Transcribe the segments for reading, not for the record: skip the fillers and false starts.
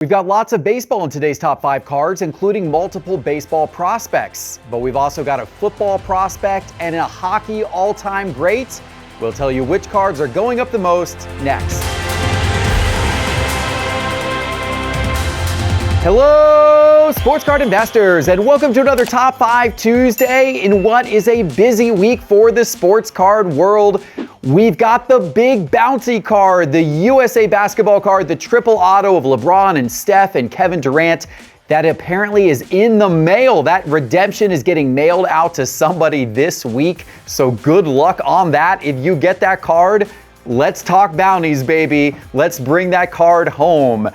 We've got lots of baseball in today's top 5 cards, including multiple baseball prospects. But we've also got a football prospect and a hockey all-time great. We'll tell you which cards are going up the most next. Hello, sports card investors, and welcome to another Top 5 Tuesday in what is a busy week for the sports card world. We've got the big bounty card, the USA basketball card, the triple auto of LeBron and Steph and Kevin Durant that apparently is in the mail. That redemption is getting mailed out to somebody this week, so good luck on that. If you get that card, let's talk bounties, baby. Let's bring that card home.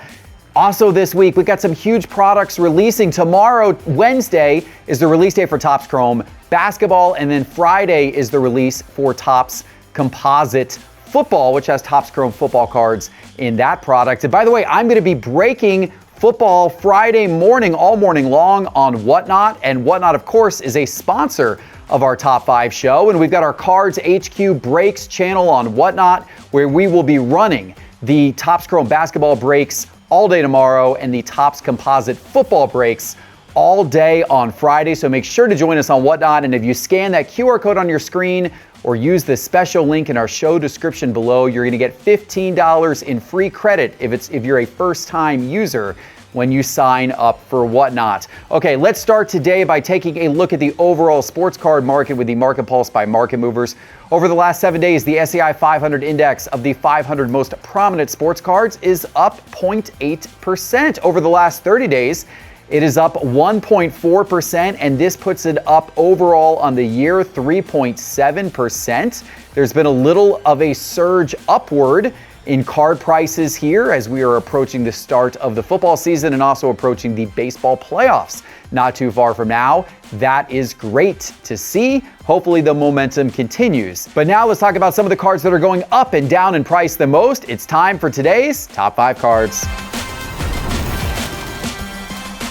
Also this week, we've got some huge products releasing. Tomorrow, Wednesday, is the release day for Topps Chrome Basketball, and then Friday is the release for Topps Composite Football, which has Topps Chrome football cards in that product. And by the way, I'm going to be breaking football Friday morning, all morning long on Whatnot. And Whatnot, of course, is a sponsor of our Top 5 show. And we've got our Cards HQ Breaks channel on Whatnot, where we will be running the Topps Chrome basketball breaks all day tomorrow and the Topps Composite Football breaks all day on Friday. So make sure to join us on Whatnot. And if you scan that QR code on your screen or use the special link in our show description below, you're going to get $15 in free credit if you're a first-time user when you sign up for Whatnot. Okay, let's start today by taking a look at the overall sports card market with the Market Pulse by Market Movers. Over the last 7 days, the SEI 500 index of the 500 most prominent sports cards is up 0.8%. Over the last 30 days, it is up 1.4%, and this puts it up overall on the year 3.7%. There's been a little of a surge upward in card prices here as we are approaching the start of the football season and also approaching the baseball playoffs not too far from now. That is great to see. Hopefully the momentum continues. But now let's talk about some of the cards that are going up and down in price the most. It's time for today's Top 5 cards.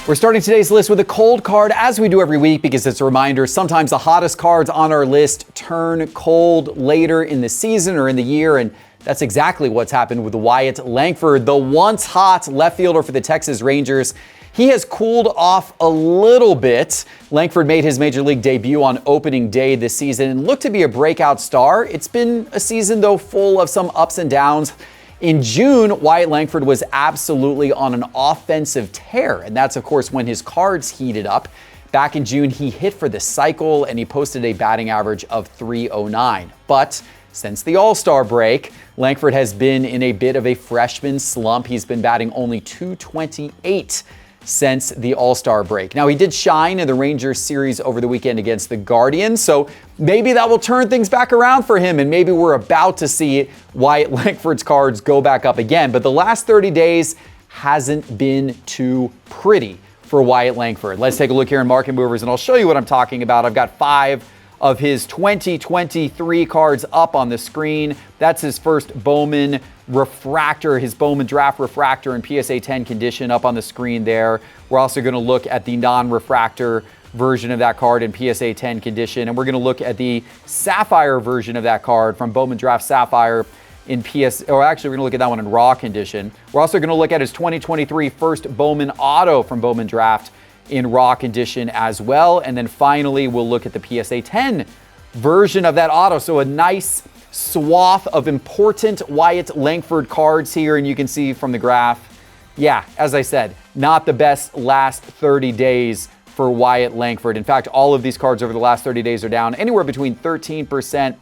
We're starting today's list with a cold card, as we do every week, because it's a reminder, sometimes the hottest cards on our list turn cold later in the season or in the year, and that's exactly what's happened with Wyatt Langford, the once hot left fielder for the Texas Rangers. He has cooled off a little bit. Langford made his major league debut on opening day this season and looked to be a breakout star. It's been a season, though, full of some ups and downs. In June, Wyatt Langford was absolutely on an offensive tear, and that's, of course, when his cards heated up. Back in June, he hit for the cycle, and he posted a batting average of .309. But since the All-Star break, Langford has been in a bit of a freshman slump. He's been batting only .228 since the All-Star break. Now, he did shine in the Rangers series over the weekend against the Guardians, so maybe that will turn things back around for him, and maybe we're about to see Wyatt Langford's cards go back up again. But the last 30 days hasn't been too pretty for Wyatt Langford. Let's take a look here in Market Movers, and I'll show you what I'm talking about. I've got 5 of his 2023 cards up on the screen. That's his first Bowman refractor, his Bowman draft refractor in PSA 10 condition up on the screen there. We're also going to look at the non-refractor version of that card in PSA 10 condition, and we're going to look at the Sapphire version of that card from Bowman Draft Sapphire in we're going to look at that one in raw condition. We're also going to look at his 2023 first Bowman auto from Bowman Draft in raw condition as well. And then finally, we'll look at the PSA 10 version of that auto. So a nice swath of important Wyatt Langford cards here. And you can see from the graph, yeah, as I said, not the best last 30 days for Wyatt Langford. In fact, all of these cards over the last 30 days are down anywhere between 13%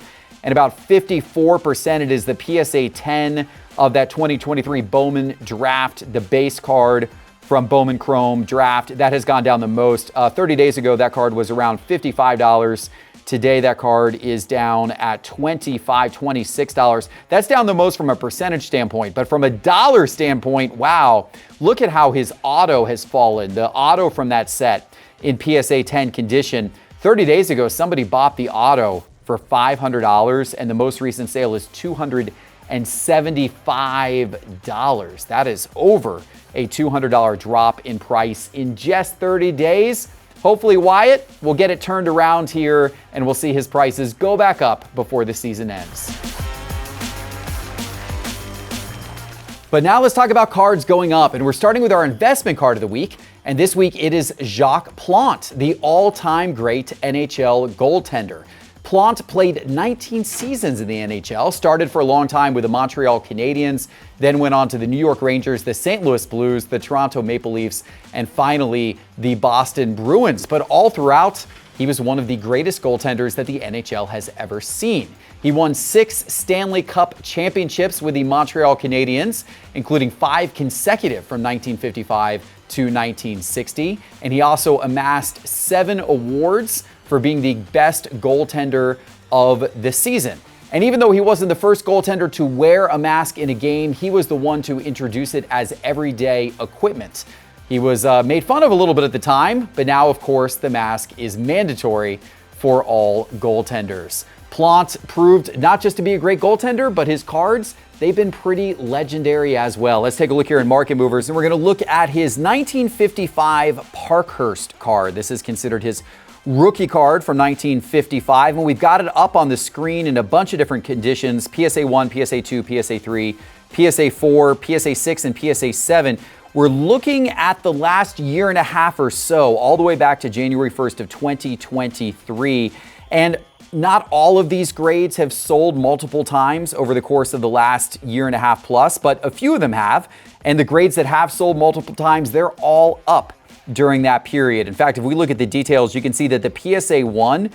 and about 54%. It is the PSA 10 of that 2023 Bowman Draft, the base card from Bowman Chrome Draft. That has gone down the most. 30 days ago, that card was around $55. Today, that card is down at $25, $26. That's down the most from a percentage standpoint, but from a dollar standpoint, wow, look at how his auto has fallen. The auto from that set in PSA 10 condition. 30 days ago, somebody bought the auto for $500, and the most recent sale is $275. That is over a $200 drop in price in just 30 days. Hopefully Wyatt will get it turned around here, and we'll see his prices go back up before the season ends. But now let's talk about cards going up, and we're starting with our investment card of the week. And this week it is Jacques Plante, the all-time great NHL goaltender. Plante played 19 seasons in the NHL, started for a long time with the Montreal Canadiens, then went on to the New York Rangers, the St. Louis Blues, the Toronto Maple Leafs, and finally the Boston Bruins. But all throughout, he was one of the greatest goaltenders that the NHL has ever seen. He won 6 Stanley Cup championships with the Montreal Canadiens, including 5 consecutive from 1955 to 1960. And he also amassed 7 awards for being the best goaltender of the season. And even though he wasn't the first goaltender to wear a mask in a game, he was the one to introduce it as everyday equipment. He was made fun of a little bit at the time, but now, of course, the mask is mandatory for all goaltenders. Plante proved not just to be a great goaltender, but his cards, they've been pretty legendary as well. Let's take a look here in Market Movers, and we're going to look at his 1955 Parkhurst card. This is considered his rookie card from 1955, and we've got it up on the screen in a bunch of different conditions: PSA 1, PSA 2, PSA 3, PSA 4, PSA 6, and PSA 7. We're looking at the last year and a half or so, all the way back to January 1st of 2023. And not all of these grades have sold multiple times over the course of the last year and a half plus, but a few of them have. And the grades that have sold multiple times, they're all up during that period. In fact, if we look at the details, you can see that the PSA 1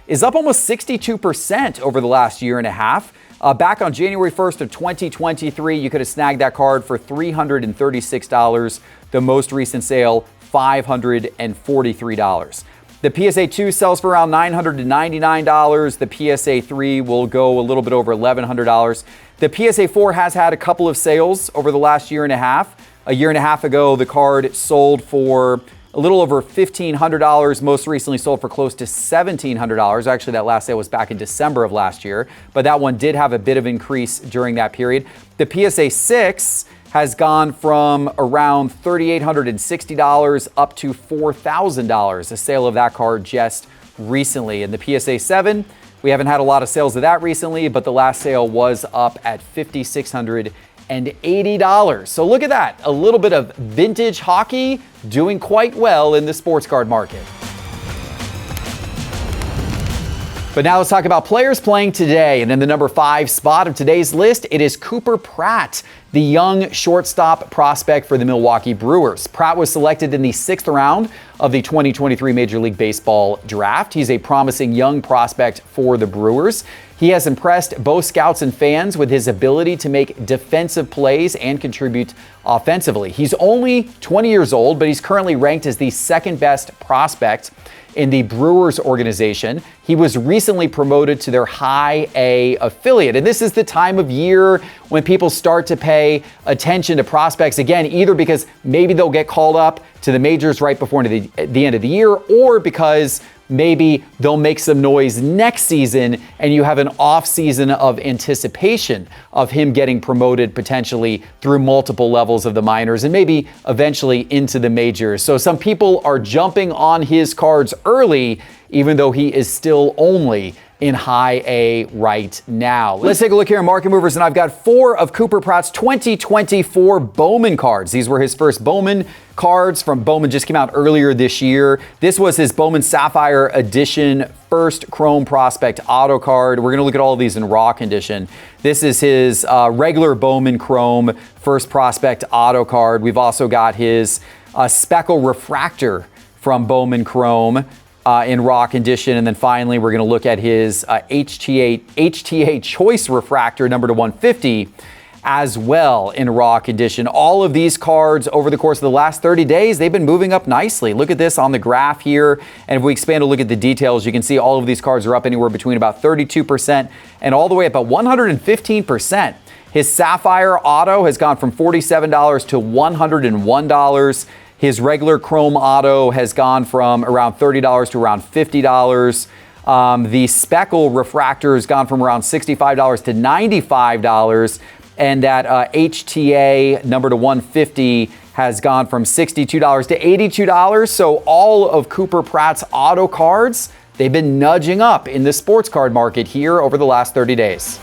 is up almost 62% over the last year and a half. Back on January 1st of 2023, you could have snagged that card for $336. The most recent sale, $543. The PSA 2 sells for around $999. The PSA 3 will go a little bit over $1,100. The PSA 4 has had a couple of sales over the last year and a half. A year and a half ago, the card sold for a little over $1,500. Most recently sold for close to $1,700. Actually, that last sale was back in December of last year, but that one did have a bit of increase during that period. The PSA 6 has gone from around $3,860 up to $4,000. A sale of that card just recently. And the PSA 7, we haven't had a lot of sales of that recently, but the last sale was up at $5,680. So look at that. A little bit of vintage hockey doing quite well in the sports card market. But now let's talk about players playing today. And in the number 5 spot of today's list, it is Cooper Pratt, the young shortstop prospect for the Milwaukee Brewers. Pratt was selected in the 6th round of the 2023 Major League Baseball draft. He's a promising young prospect for the Brewers. He has impressed both scouts and fans with his ability to make defensive plays and contribute offensively. He's only 20 years old, but he's currently ranked as the 2nd best prospect in the Brewers organization. He was recently promoted to their High A affiliate. And this is the time of year when people start to pay attention to prospects again, either because maybe they'll get called up to the majors right before the end of the year, or because maybe they'll make some noise next season and you have an off season of anticipation of him getting promoted potentially through multiple levels of the minors and maybe eventually into the majors. So some people are jumping on his cards early, even though he is still only in High A right now. Let's take a look here at Market Movers, and I've got 4 of Cooper Pratt's 2024 Bowman cards. These were his first Bowman cards from Bowman, just came out earlier this year. This was his Bowman Sapphire Edition first Chrome Prospect auto card. We're gonna look at all of these in raw condition. This is his regular Bowman Chrome first Prospect auto card. We've also got his Speckle Refractor from Bowman Chrome in raw condition. And then finally, we're going to look at his HTA Choice Refractor number to 150 as well in raw condition. All of these cards over the course of the last 30 days, they've been moving up nicely. Look at this on the graph here. And if we expand a look at the details, you can see all of these cards are up anywhere between about 32% and all the way up about 115%. His Sapphire Auto has gone from $47 to $101. His regular Chrome Auto has gone from around $30 to around $50. The Speckle Refractor has gone from around $65 to $95. And that HTA number to 150 has gone from $62 to $82. So all of Cooper Pratt's auto cards, they've been nudging up in the sports card market here over the last 30 days.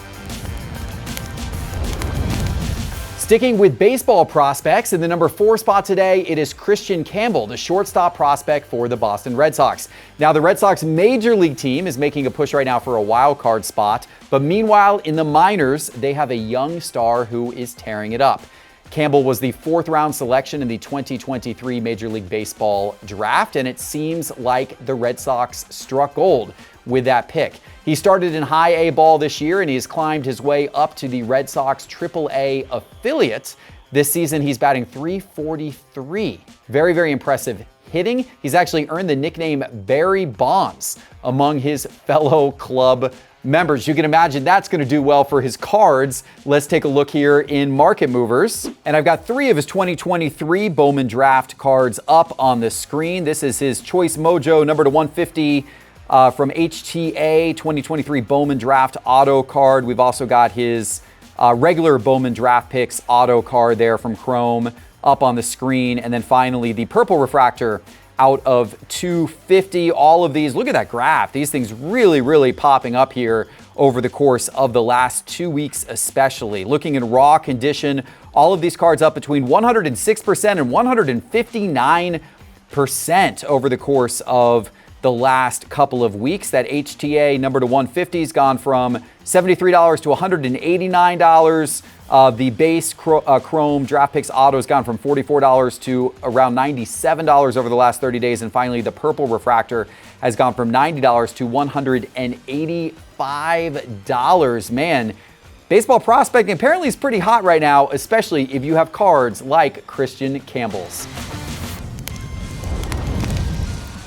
Sticking with baseball prospects, in the number 4 spot today, it is Christian Campbell, the shortstop prospect for the Boston Red Sox. Now, the Red Sox major league team is making a push right now for a wild card spot, but meanwhile, in the minors, they have a young star who is tearing it up. Campbell was the 4th round selection in the 2023 Major League Baseball draft, and it seems like the Red Sox struck gold with that pick. He started in high A ball this year, and he has climbed his way up to the Red Sox AAA affiliate. This season, he's batting .343. Very, very impressive hitting. He's actually earned the nickname Barry Bonds among his fellow club members. You can imagine that's going to do well for his cards. Let's take a look here in Market Movers. And I've got 3 of his 2023 Bowman Draft cards up on the screen. This is his Choice Mojo number /150 from HTA 2023 Bowman Draft Auto card. We've also got his regular Bowman Draft Picks Auto card there from Chrome up on the screen. And then finally, the Purple Refractor out of 250. All of these, look at that graph. These things really popping up here over the course of the last 2 weeks especially. Looking in raw condition, all of these cards up between 106% and 159% over the course of the last couple of weeks. That HTA number /150 has gone from $73 to $189. The base Chrome Draft Picks Auto has gone from $44 to around $97 over the last 30 days. And finally, the Purple Refractor has gone from $90 to $185. Man, baseball prospecting apparently is pretty hot right now, especially if you have cards like Christian Campbell's.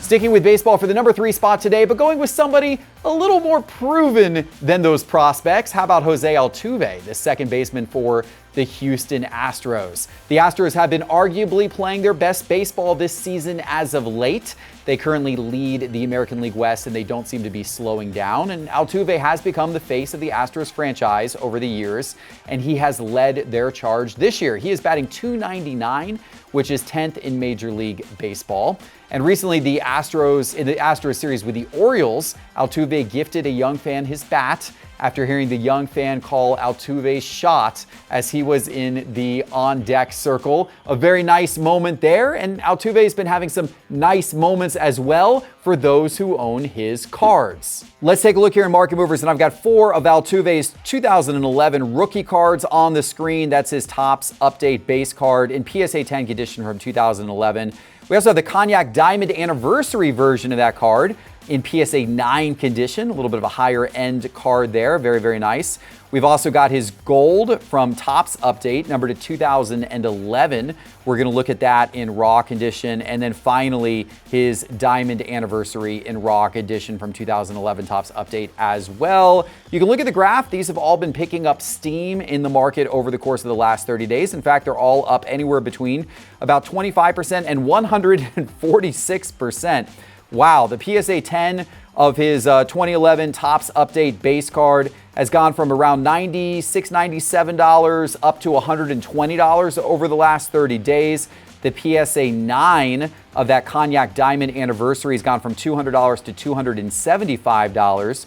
Sticking with baseball for the number 3 spot today, but going with somebody a little more proven than those prospects. How about Jose Altuve, the second baseman for the Houston Astros? The Astros have been arguably playing their best baseball this season as of late. They currently lead the American League West, and they don't seem to be slowing down. And Altuve has become the face of the Astros franchise over the years, and he has led their charge this year. He is batting .299, which is 10th in Major League Baseball. And recently, in the Astros series with the Orioles, Altuve gifted a young fan his bat after hearing the young fan call Altuve's shot as he was in the on-deck circle. A very nice moment there, and Altuve has been having some nice moments as well for those who own his cards. Let's take a look here in Market Movers, and I've got 4 of Altuve's 2011 rookie cards on the screen. That's his Topps Update base card in PSA 10 condition from 2011. We also have the Cognac Diamond Anniversary version of that card in PSA 9 condition, a little bit of a higher end card there. Very nice. We've also got his gold from Topps Update, number to 2011. We're going to look at that in raw condition. And then finally, his Diamond Anniversary in raw condition from 2011 Topps Update as well. You can look at the graph. These have all been picking up steam in the market over the course of the last 30 days. In fact, they're all up anywhere between about 25% and 146%. Wow, the PSA 10 of his 2011 Topps Update base card has gone from around $96, $97 up to $120 over the last 30 days. The PSA 9 of that Cognac Diamond Anniversary has gone from $200 to $275.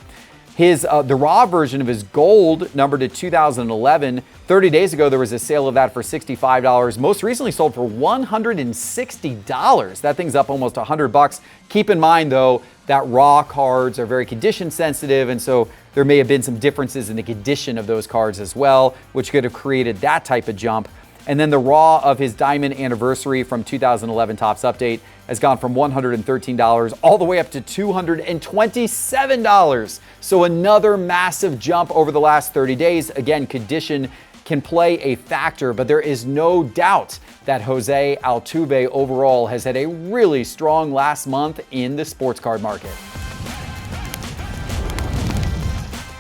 The raw version of his gold, numbered to 2011, 30 days ago, there was a sale of that for $65. Most recently sold for $160. That thing's up almost $100. Keep in mind, though, that raw cards are very condition sensitive, and so there may have been some differences in the condition of those cards as well, which could have created that type of jump. And then the raw of his Diamond Anniversary from 2011 Topps Update has gone from $113 all the way up to $227. So another massive jump over the last 30 days. Again, condition can play a factor, but there is no doubt that Jose Altuve overall has had a really strong last month in the sports card market.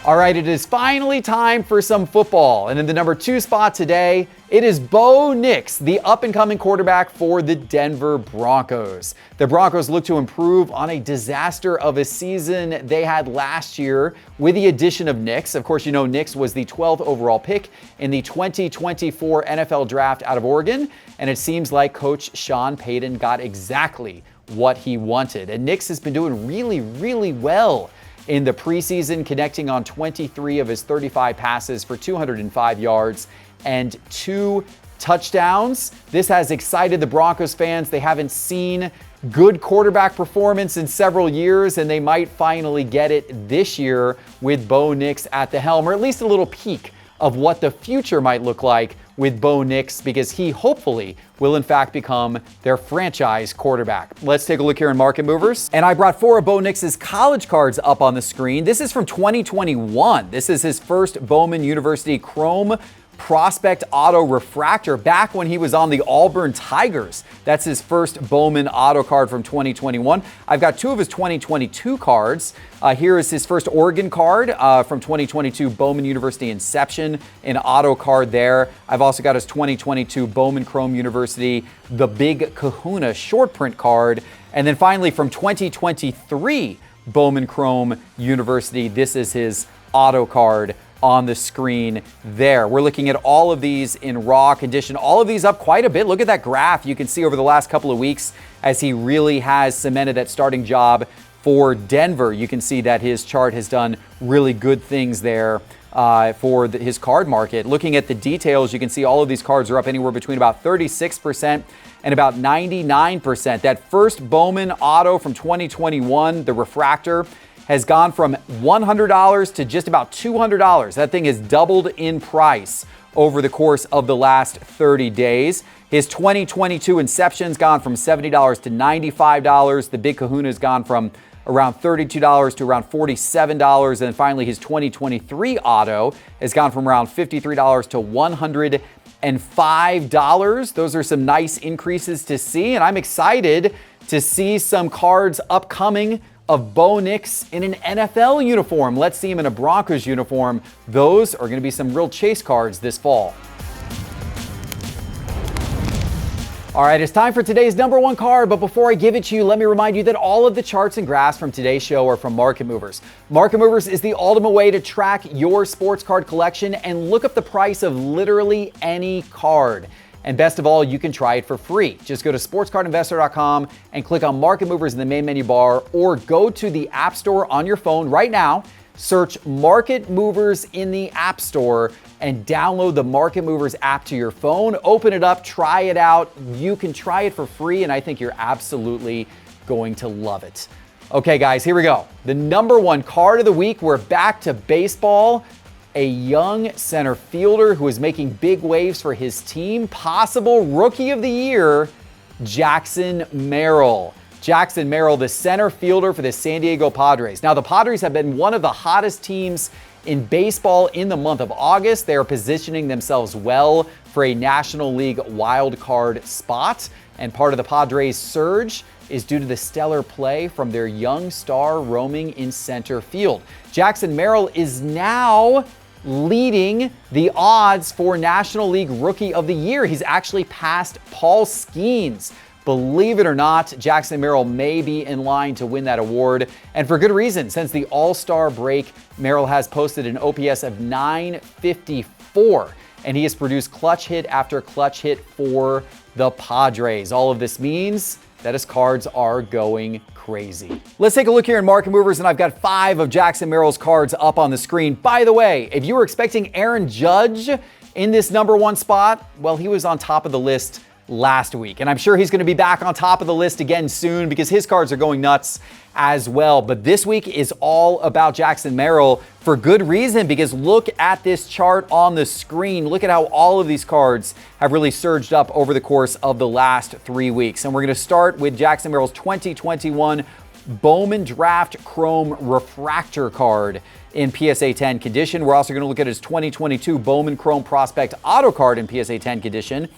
All right, it is finally time for some football. And in the number 2 spot today, it is Bo Nix, the up-and-coming quarterback for the Denver Broncos. The Broncos look to improve on a disaster of a season they had last year with the addition of Nix. Of course, you know Nix was the 12th overall pick in the 2024 NFL Draft out of Oregon, and it seems like Coach Sean Payton got exactly what he wanted. And Nix has been doing really well in the preseason, connecting on 23 of his 35 passes for 205 yards 2 touchdowns. This has excited the Broncos fans. They haven't seen good quarterback performance in several years, and they might finally get it this year with Bo Nix at the helm, or at least a little peek of what the future might look like with Bo Nix, because he hopefully will in fact become their franchise quarterback. Let's take a look here in Market Movers. And I brought 4 of Bo Nix's college cards up on the screen. This is from 2021. This is his first Bowman University Chrome Prospect Auto Refractor back when he was on the Auburn Tigers. That's his first Bowman auto card from 2021. I've got 2 of his 2022 cards. Here is his first Oregon card from 2022 Bowman University Inception, an auto card there. I've also got his 2022 Bowman Chrome University, the Big Kahuna short print card. And then finally from 2023 Bowman Chrome University, this is his auto card on the screen there. We're looking at all of these in raw condition, all of these up quite a bit. Look at that graph. You can see over the last couple of weeks as he really has cemented that starting job for Denver. You can see that his chart has done really good things there for his card market. Looking at the details, you can see all of these cards are up anywhere between about 36% and about 99%. That first Bowman auto from 2021, the refractor, has gone from $100 to just about $200. That thing has doubled in price over the course of the last 30 days. His 2022 Inception's gone from $70 to $95. The Big Kahuna's gone from around $32 to around $47. And finally, his 2023 auto has gone from around $53 to $105. Those are some nice increases to see, and I'm excited to see some cards upcoming of Bo Nix in an NFL uniform. Let's see him in a Broncos uniform. Those are going to be some real chase cards this fall. All right, it's time for today's number 1 card, but before I give it to you, let me remind you that all of the charts and graphs from today's show are from Market Movers. Market Movers is the ultimate way to track your sports card collection and look up the price of literally any card. And best of all, you can try it for free. Just go to sportscardinvestor.com and click on Market Movers in the main menu bar, or go to the App Store on your phone right now, search Market Movers in the App Store, and download the Market Movers app to your phone. Open it up, try it out. You can try it for free, and I think you're absolutely going to love it. Okay, guys, here we go. The number 1 card of the week. We're back to baseball. A young center fielder who is making big waves for his team. Possible Rookie of the Year, Jackson Merill. Jackson Merill, the center fielder for the San Diego Padres. Now, the Padres have been one of the hottest teams in baseball in the month of August. They are positioning themselves well for a National League wild card spot. And part of the Padres' surge is due to the stellar play from their young star roaming in center field. Jackson Merill is now leading the odds for National League Rookie of the Year. He's actually passed Paul Skeens. Believe it or not, Jackson Merill may be in line to win that award, and for good reason. Since the All-Star break, Merill has posted an OPS of .954, and he has produced clutch hit after clutch hit for the Padres. All of this means that his cards are going crazy. Let's take a look here in Market Movers, and I've got 5 of Jackson Merrill's cards up on the screen. By the way, if you were expecting Aaron Judge in this number 1 spot, well, he was on top of the list last week, and I'm sure he's going to be back on top of the list again soon because his cards are going nuts as well. But this week is all about Jackson Merill for good reason, because look at this chart on the screen. Look at how all of these cards have really surged up over the course of the last 3 weeks. And we're going to start with Jackson Merrill's 2021 Bowman Draft Chrome Refractor card in PSA 10 condition. We're also going to look at his 2022 Bowman Chrome Prospect Auto card in PSA 10 condition.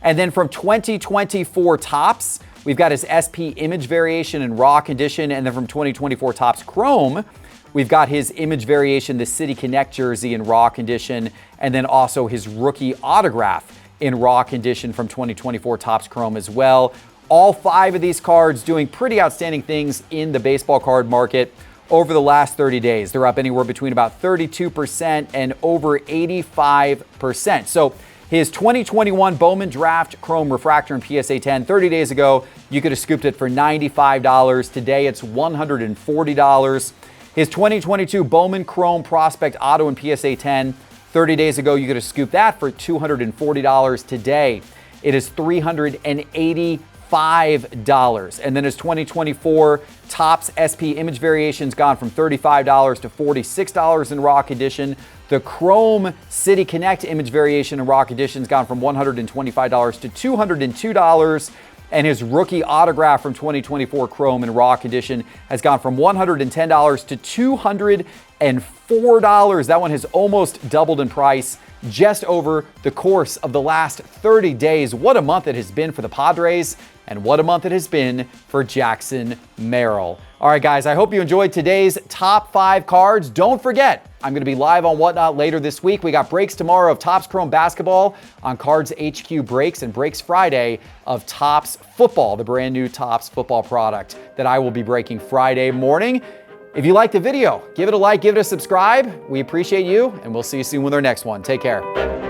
And then from 2024 Topps, we've got his SP image variation in raw condition. And then from 2024 Topps Chrome, we've got his image variation, the City Connect jersey in raw condition, and then also his rookie autograph in raw condition from 2024 Topps Chrome as well. All 5 of these cards doing pretty outstanding things in the baseball card market over the last 30 days. They're up anywhere between about 32% and over 85%. So his 2021 Bowman Draft Chrome Refractor in PSA 10, 30 days ago, you could have scooped it for $95. Today, it's $140. His 2022 Bowman Chrome Prospect Auto in PSA 10, 30 days ago, you could have scooped that for $240. Today, it is $385. And then as 2024 Topps SP image variations gone from $35 to $46 in Rock Edition. The Chrome City Connect image variation in Rock Edition's gone from $125 to $202. And his rookie autograph from 2024 Chrome and Rock Edition has gone from $110 to $204. That one has almost doubled in price just over the course of the last 30 days. What a month it has been for the Padres, and what a month it has been for Jackson Merill. All right, guys, I hope you enjoyed today's top 5 cards. Don't forget, I'm going to be live on Whatnot later this week. We got breaks tomorrow of Topps Chrome Basketball on Cards HQ Breaks, and breaks Friday of Topps Football, the brand new Topps football product that I will be breaking Friday morning. If you liked the video, give it a like, give it a subscribe. We appreciate you, and we'll see you soon with our next one. Take care.